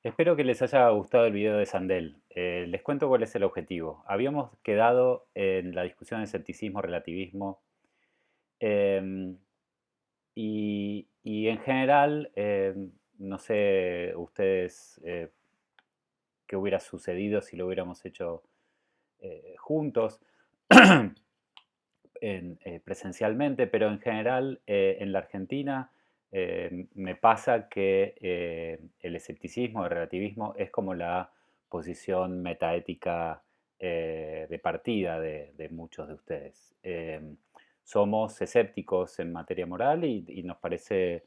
Espero que les haya gustado el video de Sandel. Les cuento cuál es el objetivo. Habíamos quedado en la discusión de escepticismo-relativismo y en general, no sé ustedes qué hubiera sucedido si lo hubiéramos hecho juntos presencialmente, pero en general en la Argentina me pasa que el escepticismo, el relativismo es como la posición metaética de partida de muchos de ustedes. Somos escépticos en materia moral y nos parece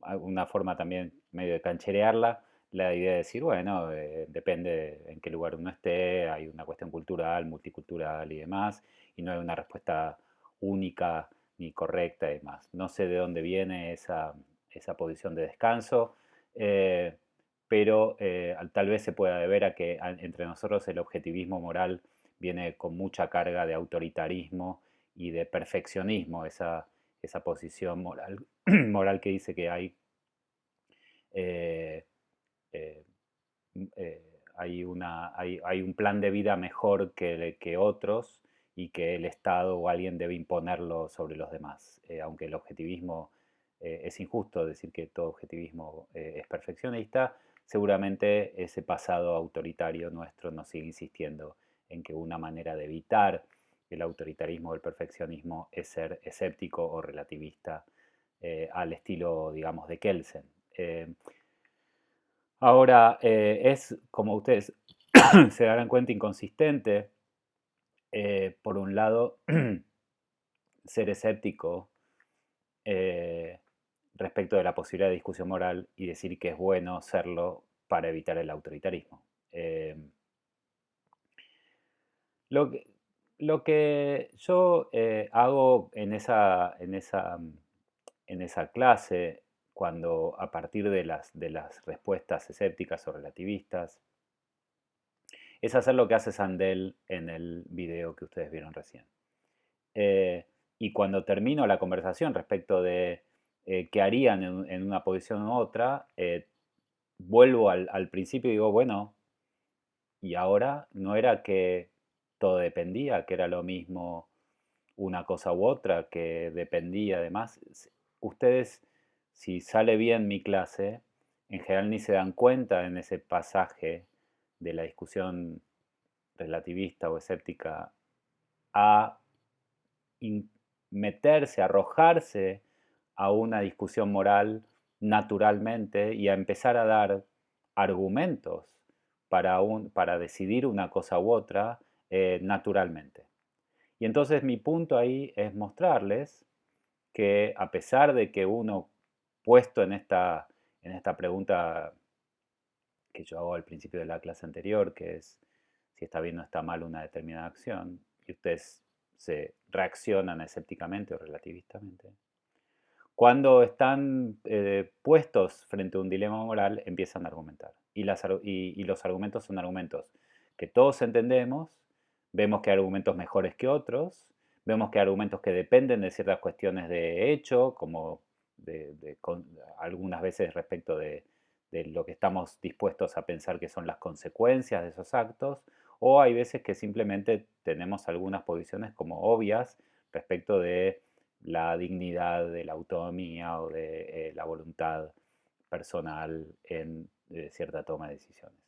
una forma también medio de cancherearla, la idea de decir, bueno, depende en qué lugar uno esté, hay una cuestión cultural, multicultural y demás, y no hay una respuesta única ni correcta y demás. No sé de dónde viene esa posición de descanso, eh, pero tal vez se pueda deber a que entre nosotros el objetivismo moral viene con mucha carga de autoritarismo y de perfeccionismo, esa posición moral, moral que dice que eh, eh, hay un plan de vida mejor que otros y que el Estado o alguien debe imponerlo sobre los demás. Aunque el objetivismo es injusto decir que todo objetivismo es perfeccionista, seguramente ese pasado autoritario nuestro nos sigue insistiendo en que una manera de evitar el autoritarismo o el perfeccionismo es ser escéptico o relativista al estilo, digamos, de Kelsen. Ahora, es, como ustedes se darán cuenta, inconsistente, por un lado, ser escéptico eh, respecto de la posibilidad de discusión moral y decir que es bueno serlo para evitar el autoritarismo. Eh, lo que, lo que yo hago en esa clase, cuando a partir de las respuestas escépticas o relativistas, es hacer lo que hace Sandel en el video que ustedes vieron recién. Eh, y cuando termino la conversación respecto de qué harían en una posición u otra, vuelvo al principio y digo, bueno, y ahora no era que todo dependía, que era lo mismo una cosa u otra, que dependía además. Ustedes, si sale bien mi clase, en general ni se dan cuenta en ese pasaje de la discusión relativista o escéptica a meterse, arrojarse a una discusión moral naturalmente y a empezar a dar argumentos para decidir una cosa u otra naturalmente. Y entonces mi punto ahí es mostrarles que a pesar de que uno puesto en esta pregunta que yo hago al principio de la clase anterior, que es si está bien o está mal una determinada acción, y ustedes se reaccionan escépticamente o relativistamente. Cuando están puestos frente a un dilema moral, empiezan a argumentar. Y los argumentos son argumentos que todos entendemos, vemos que hay argumentos mejores que otros, vemos que hay argumentos que dependen de ciertas cuestiones de hecho, como algunas veces respecto de lo que estamos dispuestos a pensar que son las consecuencias de esos actos, o hay veces que simplemente tenemos algunas posiciones como obvias respecto de la dignidad de la autonomía o de la voluntad personal en cierta toma de decisiones.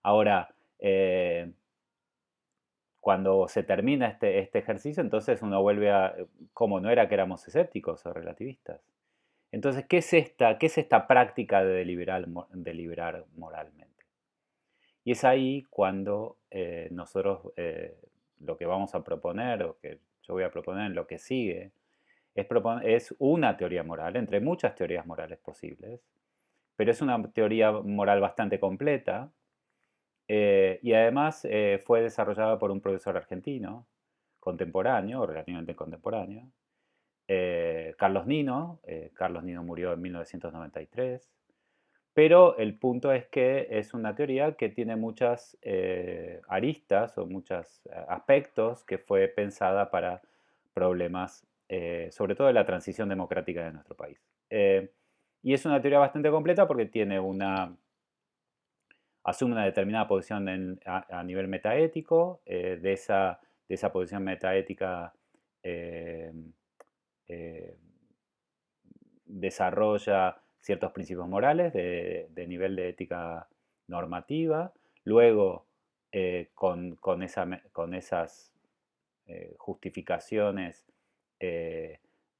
Ahora, cuando se termina este ejercicio, entonces uno vuelve a, como no era que éramos escépticos o relativistas. Entonces, qué es esta práctica de deliberar moralmente? Y es ahí cuando nosotros lo que vamos a proponer, o que yo voy a proponer en lo que sigue, es una teoría moral, entre muchas teorías morales posibles, pero es una teoría moral bastante completa y además fue desarrollada por un profesor argentino, contemporáneo, o relativamente contemporáneo, Carlos Nino. Carlos Nino murió en 1993. Pero el punto es que es una teoría que tiene muchas aristas o muchos aspectos que fue pensada para problemas, sobre todo de la transición democrática de nuestro país. Y es una teoría bastante completa porque asume una determinada posición a nivel metaético, de esa posición metaética eh, eh, desarrolla ciertos principios morales de nivel de ética normativa, luego con esas justificaciones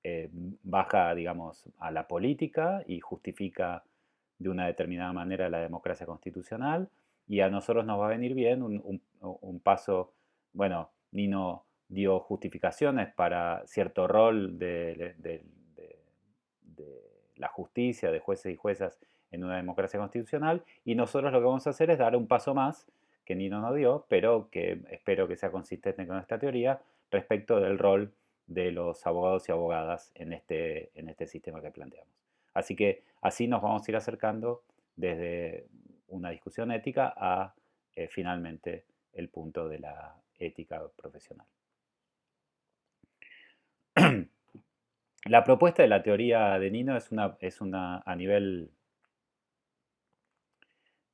eh, baja, digamos, a la política y justifica de una determinada manera la democracia constitucional, y a nosotros nos va a venir bien un paso, bueno, Nino dio justificaciones para cierto rol de la justicia, de jueces y juezas en una democracia constitucional, y nosotros lo que vamos a hacer es dar un paso más que Nino no dio, pero que espero que sea consistente con esta teoría respecto del rol de los abogados y abogadas en este sistema que planteamos. Así que así nos vamos a ir acercando desde una discusión ética a finalmente el punto de la ética profesional. La propuesta de la teoría de Nino es una a nivel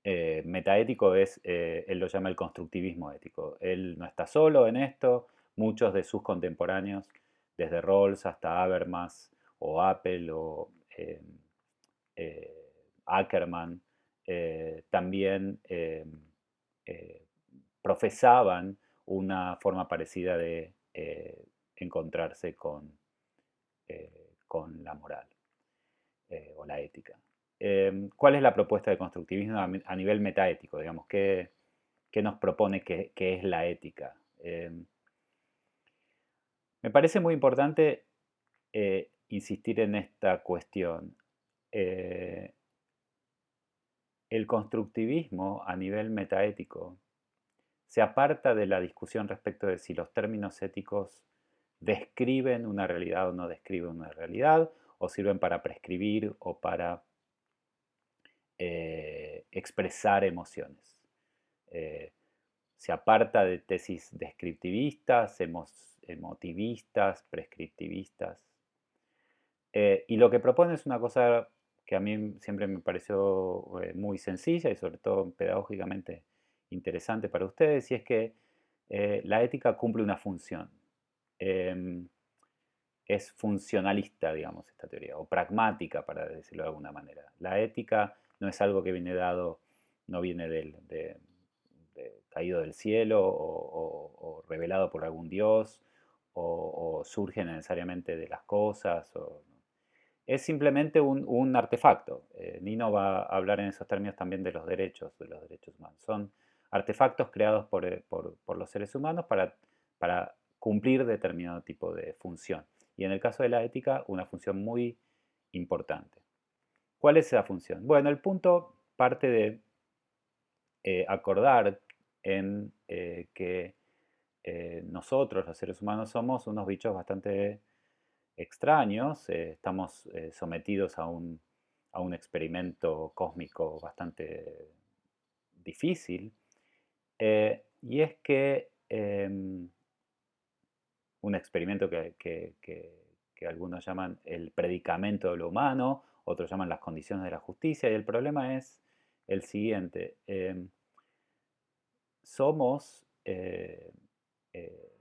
metaético, él lo llama el constructivismo ético. Él no está solo en esto, muchos de sus contemporáneos, desde Rawls hasta Habermas o Apple o eh, Ackerman, también eh, profesaban una forma parecida de encontrarse con la moral o la ética. ¿Cuál es la propuesta de constructivismo a nivel metaético? Digamos, ¿qué nos propone que es la ética? Me parece muy importante insistir en esta cuestión. Eh, el constructivismo a nivel metaético se aparta de la discusión respecto de si los términos éticos describen una realidad o no describen una realidad, o sirven para prescribir o para expresar emociones. Eh, Se aparta de tesis descriptivistas, emotivistas, prescriptivistas. Y lo que propone es una cosa que a mí siempre me pareció muy sencilla y sobre todo pedagógicamente interesante para ustedes, y es que la ética cumple una función. Em, es funcionalista, digamos, esta teoría, o pragmática, para decirlo de alguna manera. La ética no es algo que viene dado, no viene caído del cielo o revelado por algún dios, o surge necesariamente de las cosas. Es simplemente un artefacto. Nino va a hablar en esos términos también de los derechos humanos. Son artefactos creados por los seres humanos para cumplir determinado tipo de función. Y en el caso de la ética, una función muy importante. ¿Cuál es esa función? Bueno, el punto parte de acordar en que nosotros, los seres humanos, somos unos bichos bastante extraños, estamos sometidos a un experimento cósmico bastante difícil, y es que un experimento que algunos llaman el predicamento de lo humano, otros llaman las condiciones de la justicia, y el problema es el siguiente. Somos eh, eh,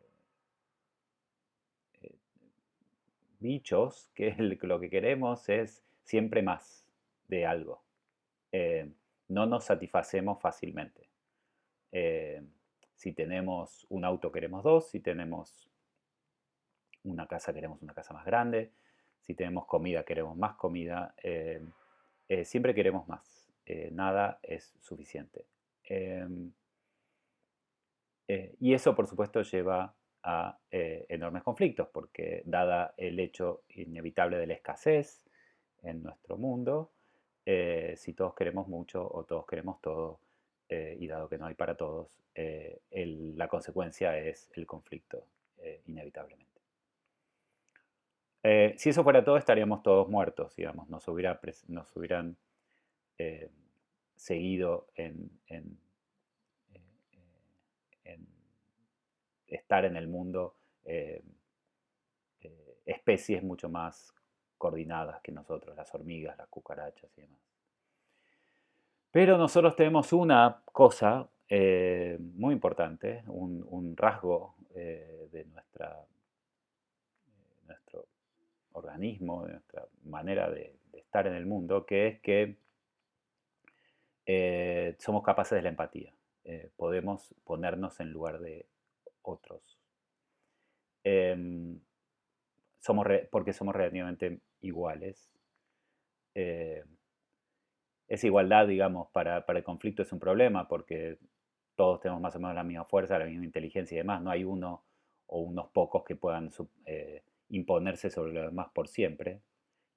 bichos que lo que queremos es siempre más de algo. No nos satisfacemos fácilmente. Eh, si tenemos un auto queremos dos, si tenemos una casa queremos una casa más grande, si tenemos comida queremos más comida, siempre queremos más, nada es suficiente. Y eso, por supuesto, lleva a enormes conflictos, porque dada el hecho inevitable de la escasez en nuestro mundo, si todos queremos mucho o todos queremos todo, y dado que no hay para todos, la consecuencia es el conflicto, inevitablemente. Si eso fuera todo, estaríamos todos muertos, digamos, nos hubieran eh, seguido en estar en el mundo especies mucho más coordinadas que nosotros, las hormigas, las cucarachas y demás. Pero nosotros tenemos una cosa muy importante, un rasgo de nuestro organismo, de nuestra manera de estar en el mundo, que es que somos capaces de la empatía. Podemos ponernos en lugar de otros. Em, porque somos relativamente iguales. Eh, esa igualdad, digamos, para el conflicto es un problema porque todos tenemos más o menos la misma fuerza, la misma inteligencia y demás. No hay uno o unos pocos que puedan imponerse sobre los demás por siempre.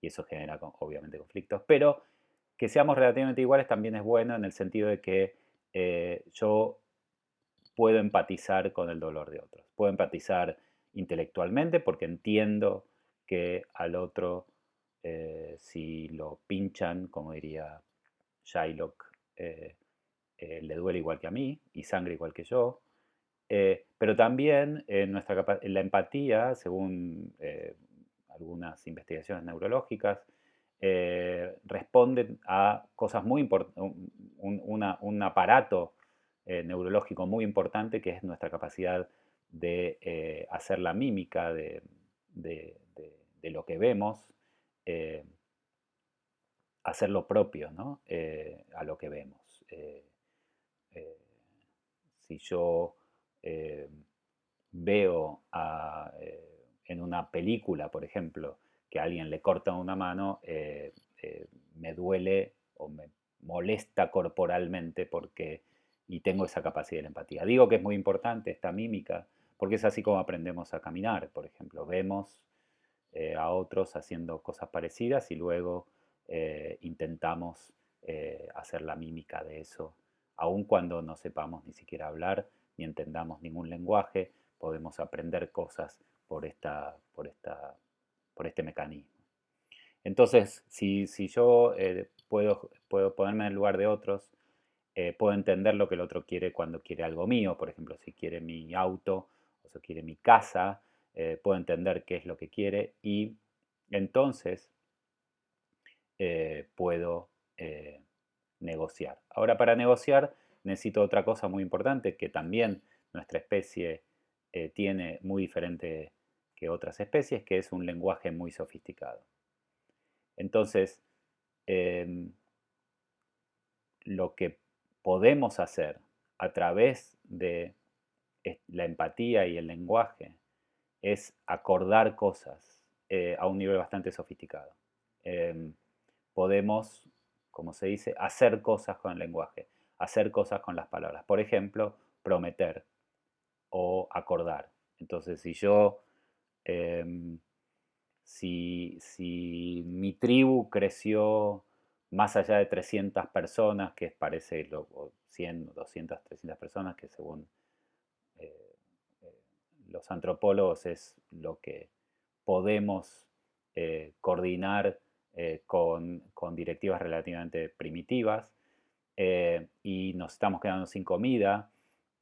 Y eso genera obviamente conflictos. Pero que seamos relativamente iguales también es bueno en el sentido de que yo puedo empatizar con el dolor de otros. Puedo empatizar intelectualmente porque entiendo que al otro, si lo pinchan, como diría Shylock, le duele igual que a mí y sangre igual que yo. Pero también la empatía, según algunas investigaciones neurológicas, responden a cosas muy importantes, un aparato neurológico muy importante que es nuestra capacidad de hacer la mímica de lo que vemos, eh, hacer lo propio, ¿no? A lo que vemos. Eh, si yo eh, veo en una película, por ejemplo, que a alguien le corta una mano, me duele o me molesta corporalmente y tengo esa capacidad de empatía. Digo que es muy importante esta mímica porque es así como aprendemos a caminar, por ejemplo. Vemos a otros haciendo cosas parecidas y luego intentamos hacer la mímica de eso, aun cuando no sepamos ni siquiera hablar ni entendamos ningún lenguaje, podemos aprender cosas por este mecanismo. Entonces, si yo puedo ponerme en el lugar de otros, puedo entender lo que el otro quiere cuando quiere algo mío, por ejemplo, si quiere mi auto o si quiere mi casa, puedo entender qué es lo que quiere y entonces puedo negociar. Ahora, para negociar necesito otra cosa muy importante que también nuestra especie tiene muy diferente que otras especies, que es un lenguaje muy sofisticado. Entonces, em, lo que podemos hacer a través de la empatía y el lenguaje es acordar cosas a un nivel bastante sofisticado. Em, podemos, como se dice, hacer cosas con el lenguaje, hacer cosas con las palabras. Por ejemplo, prometer o acordar. Entonces, em, si mi tribu creció más allá de 300 personas, que parece 100, 200, 300 personas, que según eh, eh, los antropólogos es lo que podemos coordinar con directivas relativamente primitivas, y nos estamos quedando sin comida,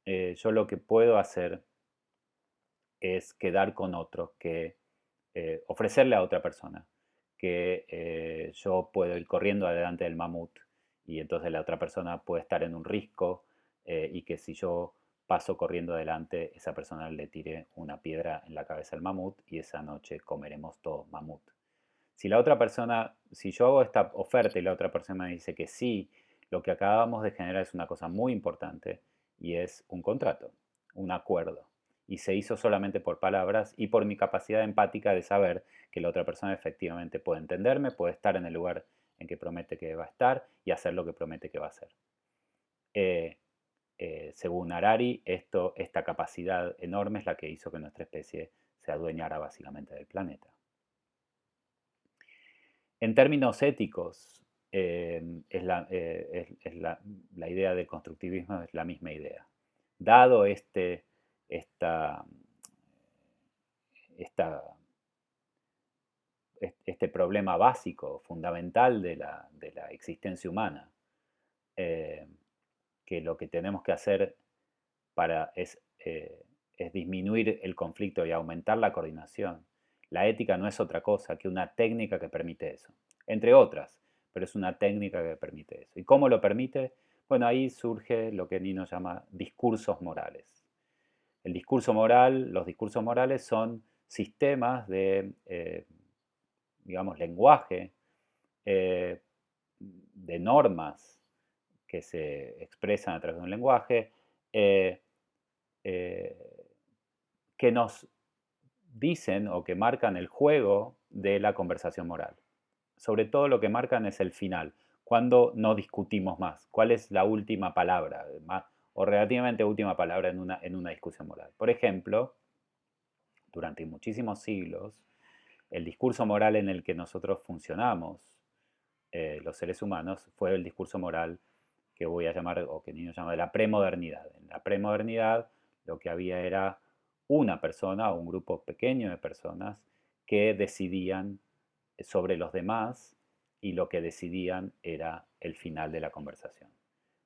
yo lo que puedo hacer es quedar con otro, ofrecerle a otra persona que yo puedo ir corriendo adelante del mamut y entonces la otra persona puede estar en un risco, y que si yo paso corriendo adelante, esa persona le tire una piedra en la cabeza al mamut y esa noche comeremos todos mamut. Si yo hago esta oferta y la otra persona me dice que sí, lo que acabamos de generar es una cosa muy importante y es un contrato, un acuerdo. Y se hizo solamente por palabras y por mi capacidad empática de saber que la otra persona efectivamente puede entenderme, puede estar en el lugar en que promete que va a estar y hacer lo que promete que va a hacer. Eh, Según Harari, esta capacidad enorme es la que hizo que nuestra especie se adueñara básicamente del planeta. En términos éticos, la idea del constructivismo es la misma idea. Dado esta, esta, este problema básico, fundamental de la existencia humana, eh, que lo que tenemos que hacer es disminuir el conflicto y aumentar la coordinación. La ética no es otra cosa que una técnica que permite eso, entre otras, pero es una técnica que permite eso. ¿Y cómo lo permite? Bueno, ahí surge lo que Nino llama discursos morales. El discurso moral, los discursos morales son sistemas de, digamos, lenguaje, eh, de normas que se expresan a través de un lenguaje, eh, eh, que nos dicen o que marcan el juego de la conversación moral. Sobre todo lo que marcan es el final, cuando no discutimos más, cuál es la última palabra, o relativamente última palabra en una discusión moral. Por ejemplo, durante muchísimos siglos, el discurso moral en el que nosotros funcionamos, los seres humanos, fue el discurso moral que voy a llamar, o que Nino llama, de la premodernidad. En la premodernidad lo que había era una persona o un grupo pequeño de personas que decidían sobre los demás y lo que decidían era el final de la conversación.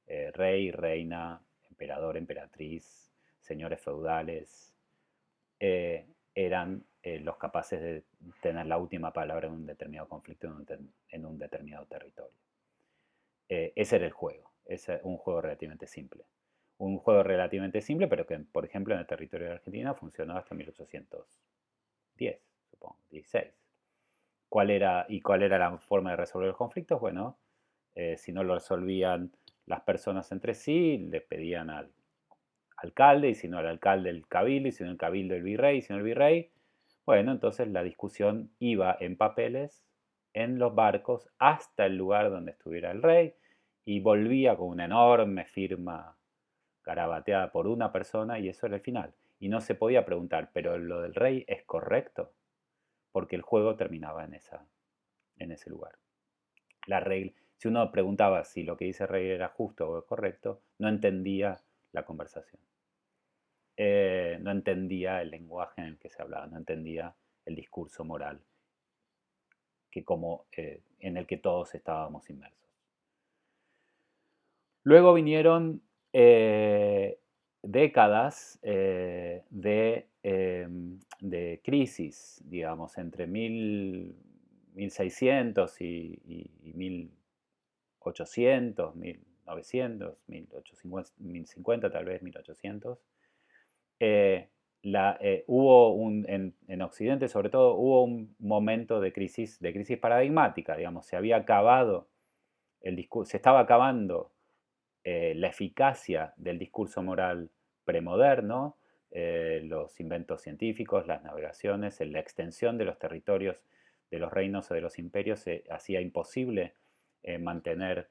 Rey, reina, emperador, emperatriz, señores feudales, eran los capaces de tener la última palabra en un determinado conflicto en un determinado territorio. Ese era el juego, es un juego relativamente simple. Un juego relativamente simple, pero que, por ejemplo, en el territorio de Argentina funcionó hasta 1810, supongo, 16. ¿Cuál era la forma de resolver los conflictos? Bueno, si no lo resolvían las personas entre sí, le pedían al alcalde, y si no al alcalde el cabildo, y si no el cabildo el virrey, y si no el virrey, bueno, entonces la discusión iba en papeles, en los barcos, hasta el lugar donde estuviera el rey, y volvía con una enorme firma garabateada por una persona, y eso era el final. Y no se podía preguntar, ¿pero lo del rey es correcto? Porque el juego terminaba en ese lugar. La regla, si uno preguntaba si lo que dice el rey era justo o correcto, no entendía la conversación. No entendía el lenguaje en el que se hablaba, no entendía el discurso moral en el que todos estábamos inmersos. Luego vinieron décadas de crisis, digamos, entre 1600 y 1800, 1900, 1050 tal vez, 1800. eh, en Occidente sobre todo, hubo un momento de crisis paradigmática, digamos, se había acabado el discurso, se estaba acabando la eficacia del discurso moral premoderno, los inventos científicos, las navegaciones, la extensión de los territorios de los reinos o de los imperios hacía imposible mantener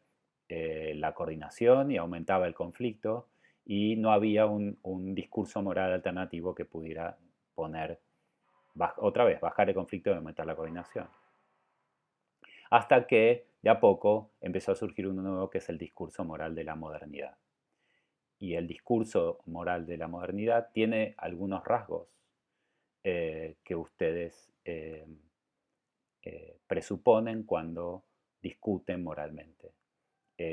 la coordinación y aumentaba el conflicto y no había un discurso moral alternativo que pudiera poner, otra vez, bajar el conflicto y aumentar la coordinación. Hasta que de a poco empezó a surgir uno nuevo que es el discurso moral de la modernidad. Y el discurso moral de la modernidad tiene algunos rasgos que ustedes presuponen cuando discuten moralmente.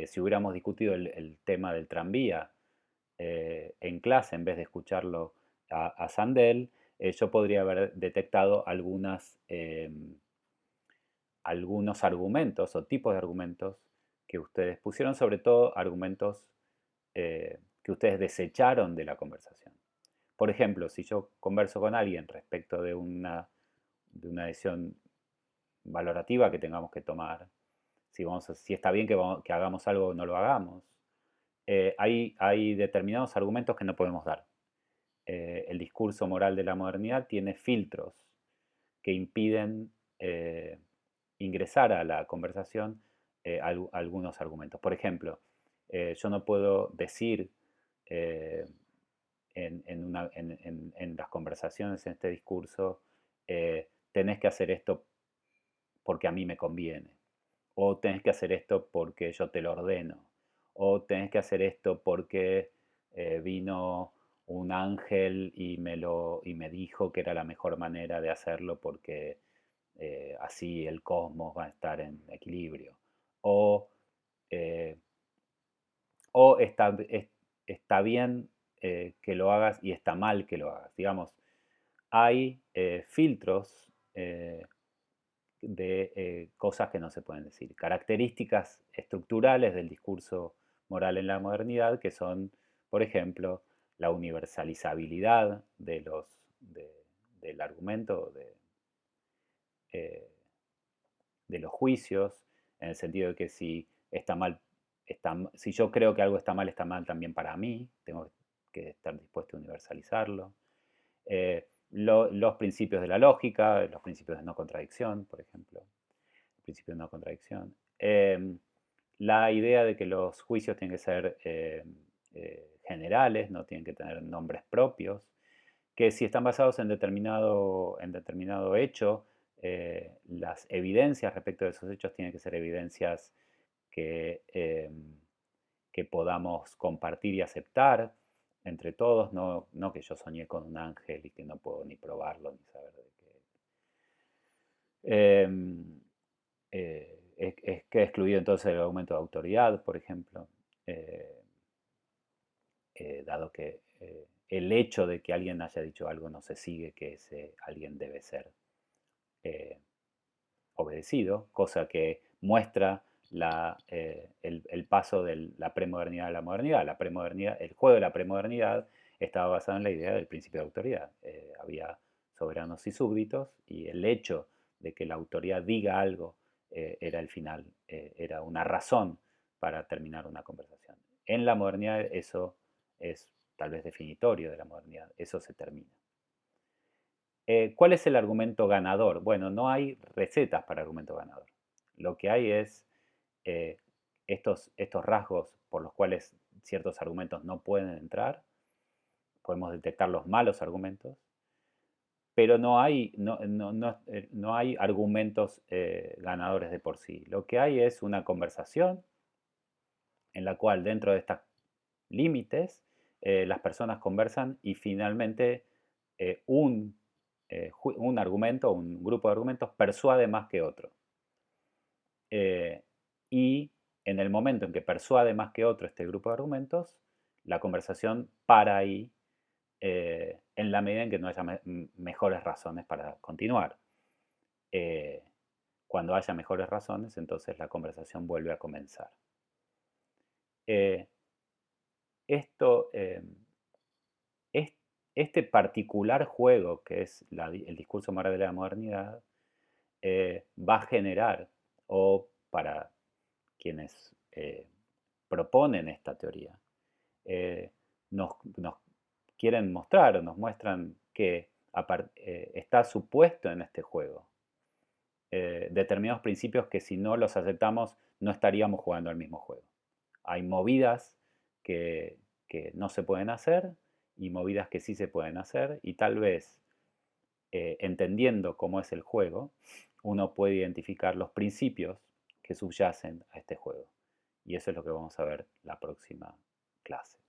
Si hubiéramos discutido el tema del tranvía en clase en vez de escucharlo a Sandel, yo podría haber detectado algunos argumentos o tipos de argumentos que ustedes pusieron, sobre todo argumentos que ustedes desecharon de la conversación. Por ejemplo, si yo converso con alguien respecto de una decisión valorativa que tengamos que tomar, si está bien que hagamos algo o no lo hagamos, hay determinados argumentos que no podemos dar. El discurso moral de la modernidad tiene filtros que impiden ingresar a la conversación algunos argumentos. Por ejemplo, yo no puedo decir eh, en las conversaciones, en este discurso, tenés que hacer esto porque a mí me conviene, o tenés que hacer esto porque yo te lo ordeno, o tenés que hacer esto porque vino un ángel y me dijo que era la mejor manera de hacerlo porque así el cosmos va a estar en equilibrio. O, eh, o está bien que lo hagas y está mal que lo hagas. Digamos, hay filtros de cosas que no se pueden decir. Características estructurales del discurso moral en la modernidad que son, por ejemplo, la universalizabilidad del argumento, eh, de los juicios, en el sentido de que si está mal, si yo creo que algo está mal también para mí, tengo que estar dispuesto a universalizarlo. Los principios de la lógica, los principios de no contradicción, por ejemplo, el principio de no contradicción. La idea de que los juicios tienen que ser generales, no tienen que tener nombres propios, que si están basados en determinado hecho, las evidencias respecto de esos hechos tienen que ser evidencias que podamos compartir y aceptar entre todos, no que yo soñé con un ángel y que no puedo ni probarlo ni saber de qué. Es que he excluido entonces el argumento de autoridad, por ejemplo, eh, dado que el hecho de que alguien haya dicho algo no se sigue que ese alguien debe ser eh, obedecido, cosa que muestra el paso de la premodernidad a la modernidad. La premodernidad. El juego de la premodernidad estaba basado en la idea del principio de autoridad. Había soberanos y súbditos y el hecho de que la autoridad diga algo era el final, era una razón para terminar una conversación. En la modernidad eso es tal vez definitorio de la modernidad, eso se termina. ¿Cuál es el argumento ganador? Bueno, no hay recetas para argumento ganador. Lo que hay es eh, estos rasgos por los cuales ciertos argumentos no pueden entrar. Podemos detectar los malos argumentos, pero no hay argumentos ganadores de por sí. Lo que hay es una conversación en la cual dentro de estos límites las personas conversan y finalmente un argumento, un grupo de argumentos persuade más que otro. Y en el momento en que persuade más que otro este grupo de argumentos, la conversación para ahí en la medida en que no haya mejores razones para continuar. Cuando haya mejores razones, entonces la conversación vuelve a comenzar. Eh, esto, este particular juego que es el discurso moral de la modernidad va a generar, o para quienes proponen esta teoría, eh, nos quieren mostrar o nos muestran que está supuesto en este juego determinados principios que si no los aceptamos no estaríamos jugando al mismo juego. Hay movidas que no se pueden hacer y movidas que sí se pueden hacer y tal vez entendiendo cómo es el juego, uno puede identificar los principios que subyacen a este juego. Y eso es lo que vamos a ver la próxima clase.